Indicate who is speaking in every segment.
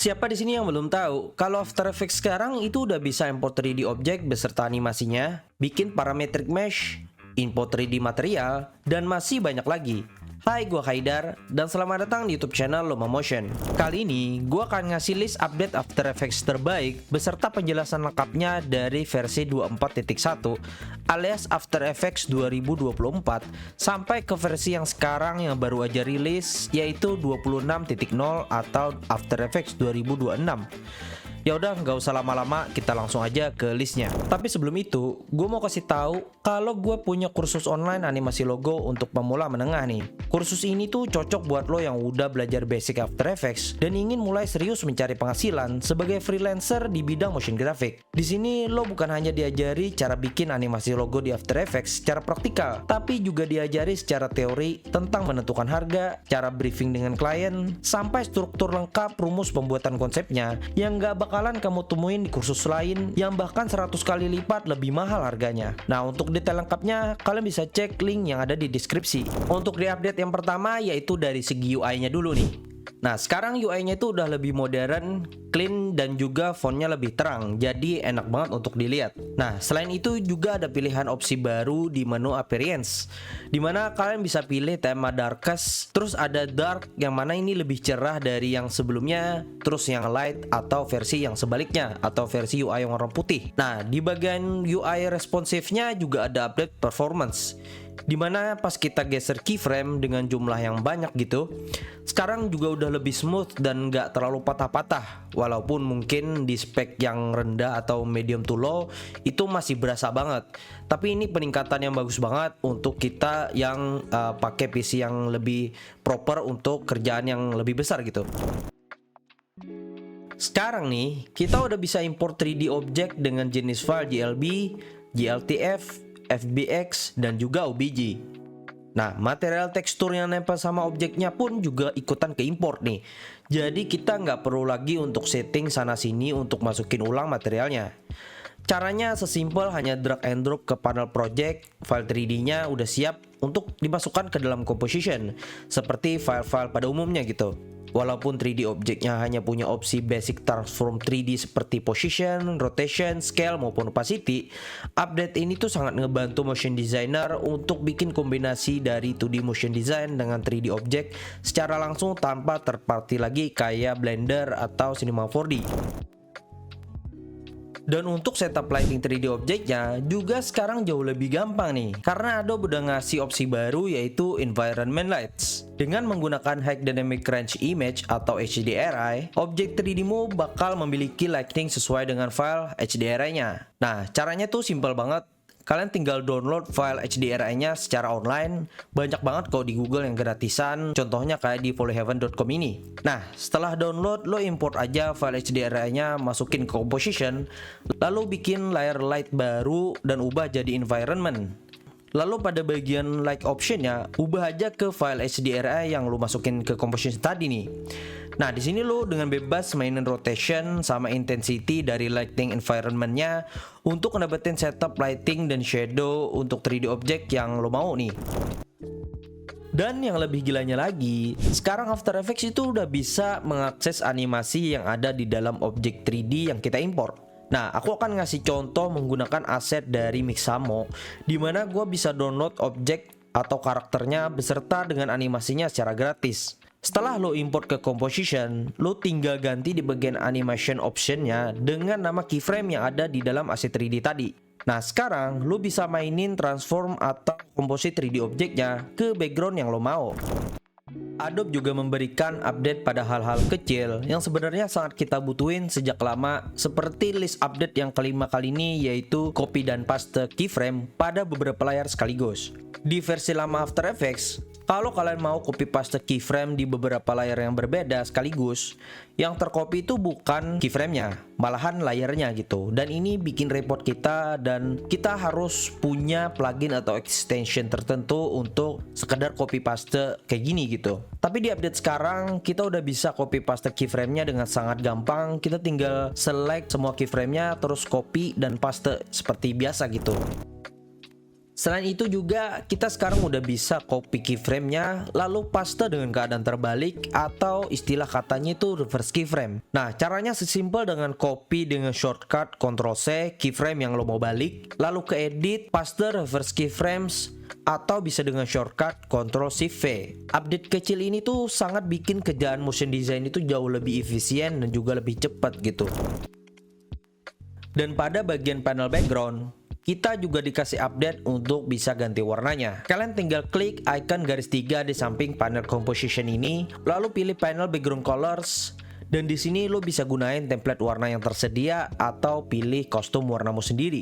Speaker 1: Siapa di sini yang belum tahu kalau After Effects sekarang itu udah bisa import 3D objek beserta animasinya, bikin parametric mesh, import 3D material, dan masih banyak lagi. Hai, gua Haidar, dan selamat datang di YouTube channel Loma Motion. Kali ini, gua akan ngasih list update After Effects terbaik beserta penjelasan lengkapnya dari versi 24.1 alias After Effects 2024 sampai ke versi yang sekarang yang baru aja rilis yaitu 26.0 atau After Effects 2026. Ya udah, nggak usah lama-lama, kita langsung aja ke listnya. Tapi sebelum itu, gue mau kasih tahu kalau gue punya kursus online animasi logo untuk pemula menengah nih. Kursus ini tuh cocok buat lo yang udah belajar basic After Effects dan ingin mulai serius mencari penghasilan sebagai freelancer di bidang motion graphic. Di sini lo bukan hanya diajari cara bikin animasi logo di After Effects secara praktikal, tapi juga diajari secara teori tentang menentukan harga, cara briefing dengan klien, sampai struktur lengkap rumus pembuatan konsepnya yang nggak bakalan kamu temuin di kursus lain yang bahkan 100 kali lipat lebih mahal harganya. Nah, untuk detail lengkapnya kalian bisa cek link yang ada di deskripsi. Untuk di update yang pertama yaitu dari segi UI-nya dulu nih. Nah, sekarang UI-nya itu udah lebih modern, clean, dan juga fontnya lebih terang, jadi enak banget untuk dilihat. Nah, selain itu juga ada pilihan opsi baru di menu appearance, dimana kalian bisa pilih tema darkest, terus ada dark yang mana ini lebih cerah dari yang sebelumnya, terus yang light atau versi yang sebaliknya, atau versi UI yang warna putih. Nah, di bagian UI responsive-nya juga ada update performance, dimana pas kita geser keyframe dengan jumlah yang banyak gitu, sekarang juga udah lebih smooth dan gak terlalu patah-patah. Walaupun mungkin di spek yang rendah atau medium to low itu masih berasa banget, tapi ini peningkatan yang bagus banget untuk kita yang pakai PC yang lebih proper untuk kerjaan yang lebih besar gitu. Sekarang nih, kita udah bisa import 3D objek dengan jenis file GLB, GLTF, FBX, dan juga OBJ. Nah, material tekstur yang nempel sama objeknya pun juga ikutan ke import nih. Jadi kita nggak perlu lagi untuk setting sana sini untuk masukin ulang materialnya. Caranya sesimpel hanya drag and drop ke panel project, file 3D-nya udah siap untuk dimasukkan ke dalam composition, seperti file-file pada umumnya gitu. Walaupun 3D objeknya hanya punya opsi basic transform 3D seperti position, rotation, scale maupun opacity, update ini tuh sangat ngebantu motion designer untuk bikin kombinasi dari 2D motion design dengan 3D objek secara langsung tanpa third party lagi kayak Blender atau Cinema 4D. Dan untuk setup lighting 3D objeknya juga sekarang jauh lebih gampang nih, karena Adobe udah ngasih opsi baru yaitu Environment Lights. Dengan menggunakan High Dynamic Range Image atau HDRI, objek 3D-mu bakal memiliki lighting sesuai dengan file HDRI-nya. Nah, caranya tuh simpel banget. Kalian tinggal download file HDRI-nya secara online. Banyak banget kok di Google yang gratisan, contohnya kayak di polyheaven.com ini. Nah, setelah download, lo import aja file HDRI-nya, masukin ke composition, lalu bikin layer light baru dan ubah jadi environment. Lalu pada bagian light option-nya, ubah aja ke file HDRI yang lo masukin ke composition tadi nih. Nah, di sini lo dengan bebas mainin rotation sama intensity dari lighting environment-nya untuk ngedapetin setup lighting dan shadow untuk 3D objek yang lo mau nih. Dan yang lebih gilanya lagi, sekarang After Effects itu udah bisa mengakses animasi yang ada di dalam objek 3D yang kita import. Nah, aku akan ngasih contoh menggunakan aset dari Mixamo, dimana gue bisa download objek atau karakternya beserta dengan animasinya secara gratis. Setelah lo import ke composition, lo tinggal ganti di bagian animation optionnya dengan nama keyframe yang ada di dalam aset 3D tadi. Nah, sekarang lo bisa mainin transform atau komposit 3D objeknya ke background yang lo mau. Adobe juga memberikan update pada hal-hal kecil yang sebenarnya sangat kita butuhin sejak lama, seperti list update yang kelima kali ini, yaitu copy dan paste keyframe pada beberapa layar sekaligus. Di versi lama After Effects, kalau kalian mau copy paste keyframe di beberapa layar yang berbeda sekaligus, yang tercopy itu bukan keyframe-nya, malahan layarnya gitu. Dan ini bikin repot kita dan kita harus punya plugin atau extension tertentu untuk sekedar copy paste kayak gini gitu. Tapi di update sekarang kita udah bisa copy paste keyframe-nya dengan sangat gampang. Kita tinggal select semua keyframe-nya terus copy dan paste seperti biasa gitu. Selain itu juga kita sekarang udah bisa copy keyframe-nya lalu paste dengan keadaan terbalik atau istilah katanya itu reverse keyframe. Nah, caranya sesimpel dengan copy dengan shortcut Ctrl+C keyframe yang lo mau balik, lalu ke edit, paste reverse keyframes, atau bisa dengan shortcut Ctrl+Shift+V. Update kecil ini tuh sangat bikin kerjaan motion design itu jauh lebih efisien dan juga lebih cepat gitu. Dan pada bagian panel background, kita juga dikasih update untuk bisa ganti warnanya. Kalian tinggal klik icon garis 3 di samping panel composition ini, lalu pilih panel background colors, dan di sini lo bisa gunain template warna yang tersedia atau pilih kostum warnamu sendiri.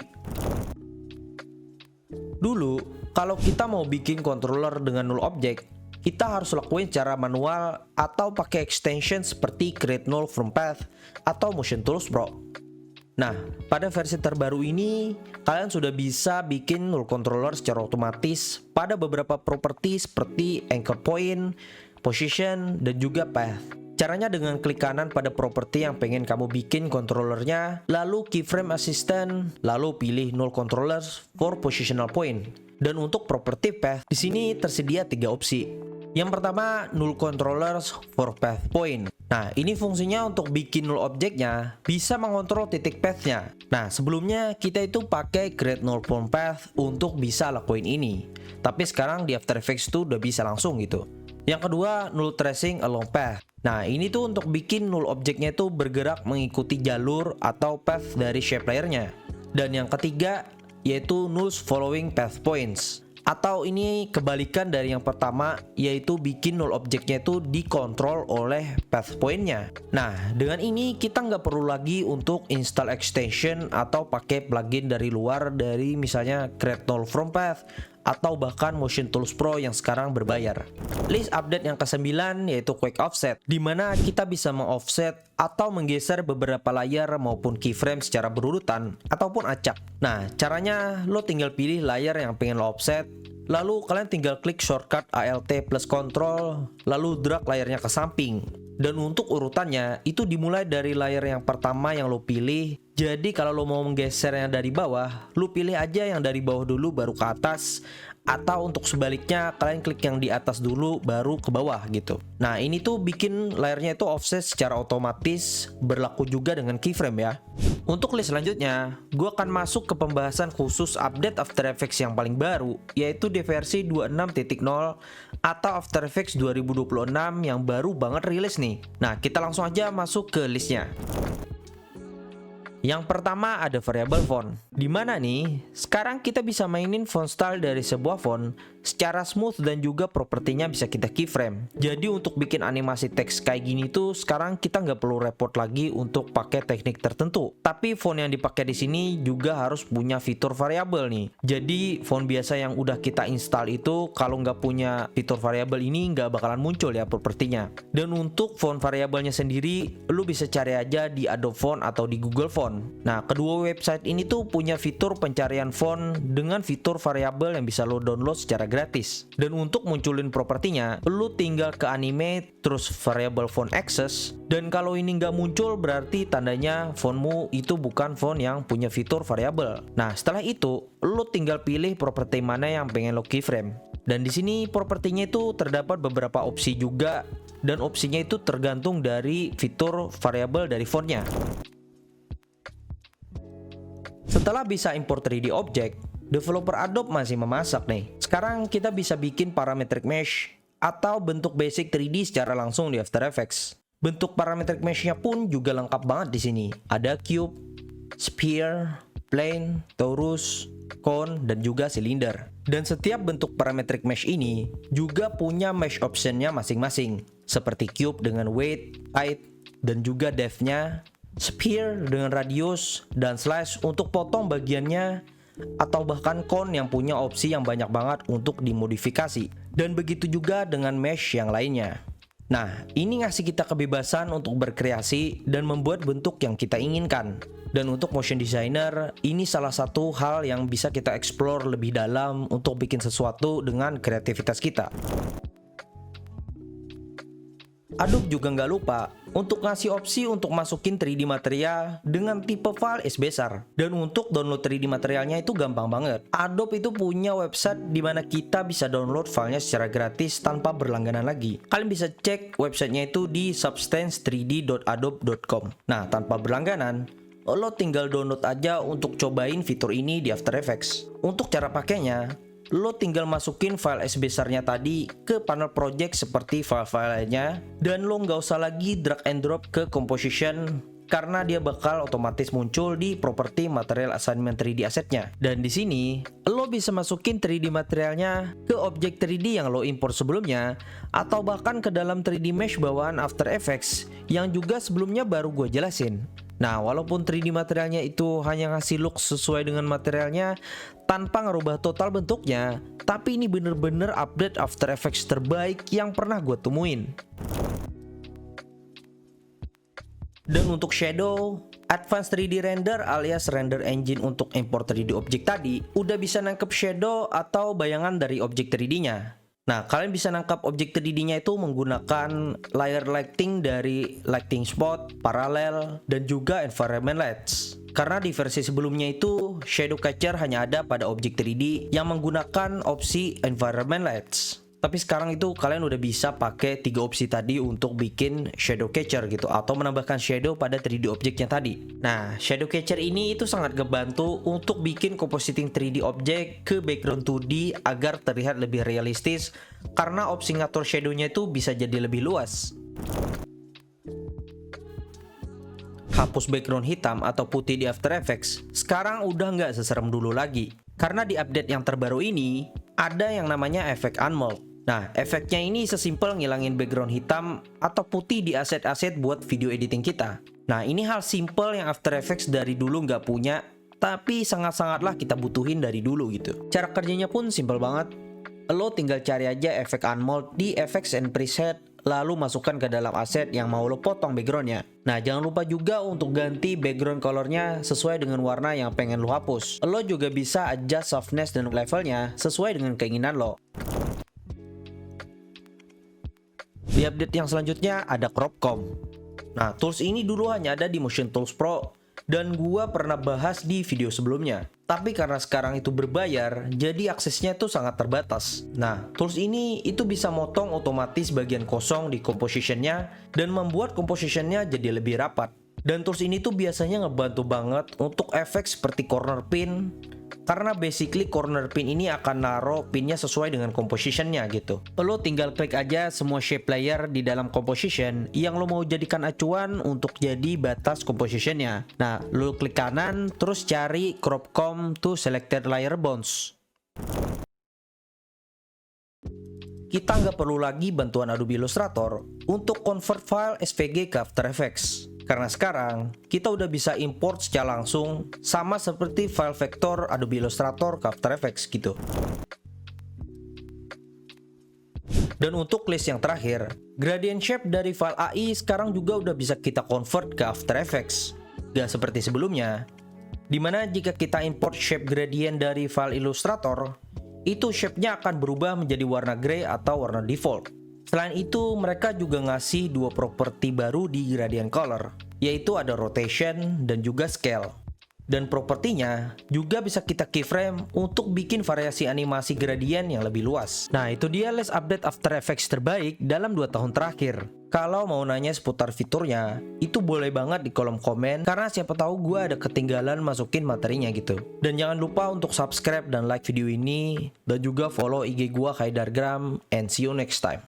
Speaker 1: Dulu, kalau kita mau bikin controller dengan null object, kita harus lakuin secara manual atau pakai extension seperti Create Null from Path atau Motion Tools Pro. Nah, pada versi terbaru ini, kalian sudah bisa bikin null controller secara otomatis pada beberapa properti seperti anchor point, position, dan juga path. Caranya dengan klik kanan pada properti yang pengen kamu bikin controllernya, lalu keyframe assistant, lalu pilih null controllers for positional point. Dan untuk properti path, di sini tersedia 3 opsi. Yang pertama, null controllers for path point. Nah, ini fungsinya untuk bikin null objeknya bisa mengontrol titik path-nya. Nah, sebelumnya kita itu pakai create null from path untuk bisa lakuin ini. Tapi sekarang di After Effects tuh udah bisa langsung gitu. Yang kedua, null tracing along path. Nah, ini tuh untuk bikin null objeknya itu bergerak mengikuti jalur atau path dari shape layer-nya. Dan yang ketiga, yaitu null following path points. Atau ini kebalikan dari yang pertama, yaitu bikin null objeknya itu dikontrol oleh path point-nya. Nah, dengan ini kita nggak perlu lagi untuk install extension atau pakai plugin dari luar dari misalnya Create Null from Path atau bahkan Motion Tools Pro yang sekarang berbayar. List update yang ke-9 yaitu Quick Offset, di mana kita bisa mengoffset atau menggeser beberapa layar maupun keyframe secara berurutan ataupun acak. Nah, caranya lo tinggal pilih layar yang pengen lo offset, lalu kalian tinggal klik shortcut Alt plus Ctrl, lalu drag layarnya ke samping. Dan untuk urutannya itu dimulai dari layar yang pertama yang lo pilih. Jadi kalau lo mau menggesernya dari bawah, lo pilih aja yang dari bawah dulu baru ke atas. Atau untuk sebaliknya kalian klik yang di atas dulu baru ke bawah gitu. Nah, ini tuh bikin layarnya itu offset secara otomatis, berlaku juga dengan keyframe ya. Untuk list selanjutnya, gue akan masuk ke pembahasan khusus update After Effects yang paling baru, yaitu di versi 26.0 atau After Effects 2026 yang baru banget rilis nih. Nah, kita langsung aja masuk ke listnya. Yang pertama ada variable font. Dimana nih, sekarang kita bisa mainin font style dari sebuah font secara smooth dan juga propertinya bisa kita keyframe. Jadi untuk bikin animasi teks kayak gini tuh sekarang kita nggak perlu repot lagi untuk pakai teknik tertentu. Tapi font yang dipakai di sini juga harus punya fitur variabel nih. Jadi font biasa yang udah kita install itu kalau nggak punya fitur variabel ini nggak bakalan muncul ya propertinya. Dan untuk font variabelnya sendiri, lu bisa cari aja di Adobe Font atau di Google Font. Nah, kedua website ini tuh punya fitur pencarian font dengan fitur variabel yang bisa lo download secara gratis. Dan untuk munculin propertinya, lo tinggal ke animate, terus variable font access. Dan kalau ini nggak muncul, berarti tandanya fontmu itu bukan font yang punya fitur variabel. Nah, setelah itu, lo tinggal pilih properti mana yang pengen lo keyframe. Dan di sini propertinya itu terdapat beberapa opsi juga. Dan opsinya itu tergantung dari fitur variabel dari fontnya. Setelah bisa import 3D object, developer Adobe masih memasak nih. Sekarang kita bisa bikin parametric mesh atau bentuk basic 3D secara langsung di After Effects. Bentuk parametric mesh-nya pun juga lengkap banget di sini. Ada cube, sphere, plane, torus, cone, dan juga cylinder. Dan setiap bentuk parametric mesh ini juga punya mesh option-nya masing-masing. Seperti cube dengan weight, height, dan juga depth-nya, sphere dengan radius, dan slash untuk potong bagiannya, atau bahkan cone yang punya opsi yang banyak banget untuk dimodifikasi. Dan begitu juga dengan mesh yang lainnya. Nah, ini ngasih kita kebebasan untuk berkreasi dan membuat bentuk yang kita inginkan. Dan untuk motion designer, ini salah satu hal yang bisa kita explore lebih dalam untuk bikin sesuatu dengan kreativitas kita. Adobe juga nggak lupa untuk ngasih opsi untuk masukin 3D material dengan tipe file is besar. Dan untuk download 3D materialnya itu gampang banget. Adobe itu punya website di mana kita bisa download filenya secara gratis tanpa berlangganan lagi. Kalian bisa cek websitenya itu di substance3d.adobe.com. Nah, tanpa berlangganan, lo tinggal download aja untuk cobain fitur ini di After Effects. Untuk cara pakainya, lo tinggal masukin file S besarnya tadi ke panel project seperti file-file lainnya, dan lo nggak usah lagi drag and drop ke composition karena dia bakal otomatis muncul di properti material assignment 3D assetnya. Dan di sini lo bisa masukin 3D materialnya ke objek 3D yang lo import sebelumnya, atau bahkan ke dalam 3D mesh bawaan After Effects yang juga sebelumnya baru gue jelasin. Nah, walaupun 3D materialnya itu hanya ngasih look sesuai dengan materialnya tanpa ngerubah total bentuknya, tapi ini bener-bener update After Effects terbaik yang pernah gue temuin. Dan untuk shadow, Advanced 3D Render alias render engine untuk import 3D objek tadi udah bisa nangkep shadow atau bayangan dari objek 3D-nya. Nah, kalian bisa nangkap objek 3D-nya itu menggunakan layer lighting dari lighting spot, parallel, dan juga environment lights. Karena di versi sebelumnya itu, shadow catcher hanya ada pada objek 3D yang menggunakan opsi environment lights. Tapi sekarang itu kalian udah bisa pakai 3 opsi tadi untuk bikin shadow catcher gitu, atau menambahkan shadow pada 3D objeknya tadi. Nah, shadow catcher ini itu sangat ngebantu untuk bikin compositing 3D objek ke background 2D agar terlihat lebih realistis, karena opsi ngatur shadownya itu bisa jadi lebih luas. Hapus background hitam atau putih di After Effects sekarang udah nggak seserem dulu lagi, karena di update yang terbaru ini ada yang namanya efek unmold. Nah, efeknya ini sesimpel ngilangin background hitam atau putih di aset-aset buat video editing kita. Nah, ini hal simple yang After Effects dari dulu nggak punya, tapi sangat-sangatlah kita butuhin dari dulu gitu. Cara kerjanya pun simple banget. Lo tinggal cari aja efek unmold di Effects and Preset, lalu masukkan ke dalam aset yang mau lo potong backgroundnya. Nah, jangan lupa juga untuk ganti background colornya sesuai dengan warna yang pengen lo hapus. Lo juga bisa adjust softness dan levelnya sesuai dengan keinginan lo. Di update yang selanjutnya ada Crop Comb. Nah, tools ini dulu hanya ada di Motion Tools Pro dan gua pernah bahas di video sebelumnya. Tapi karena sekarang itu berbayar, jadi aksesnya itu sangat terbatas. Nah, tools ini itu bisa motong otomatis bagian kosong di compositionnya dan membuat compositionnya jadi lebih rapat. Dan tools ini tuh biasanya ngebantu banget untuk efek seperti corner pin, karena basically corner pin ini akan naro pinnya sesuai dengan compositionnya gitu. Lo tinggal klik aja semua shape layer di dalam composition yang lo mau jadikan acuan untuk jadi batas compositionnya. Nah, lo klik kanan terus cari crop comb to selected layer bounds. Kita nggak perlu lagi bantuan Adobe Illustrator untuk convert file SVG ke After Effects. Karena sekarang kita udah bisa import secara langsung sama seperti file vektor Adobe Illustrator ke After Effects gitu. Dan untuk list yang terakhir, gradient shape dari file AI sekarang juga udah bisa kita convert ke After Effects. Gak seperti sebelumnya, dimana jika kita import shape gradient dari file Illustrator, itu shape-nya akan berubah menjadi warna grey atau warna default. Selain itu, mereka juga ngasih 2 properti baru di gradient color, yaitu ada rotation dan juga scale. Dan propertinya juga bisa kita keyframe untuk bikin variasi animasi gradient yang lebih luas. Nah, itu dia list update After Effects terbaik dalam 2 tahun terakhir. Kalau mau nanya seputar fiturnya, itu boleh banget di kolom komen, karena siapa tahu gue ada ketinggalan masukin materinya gitu. Dan jangan lupa untuk subscribe dan like video ini, dan juga follow IG gue Haidargram, and see you next time.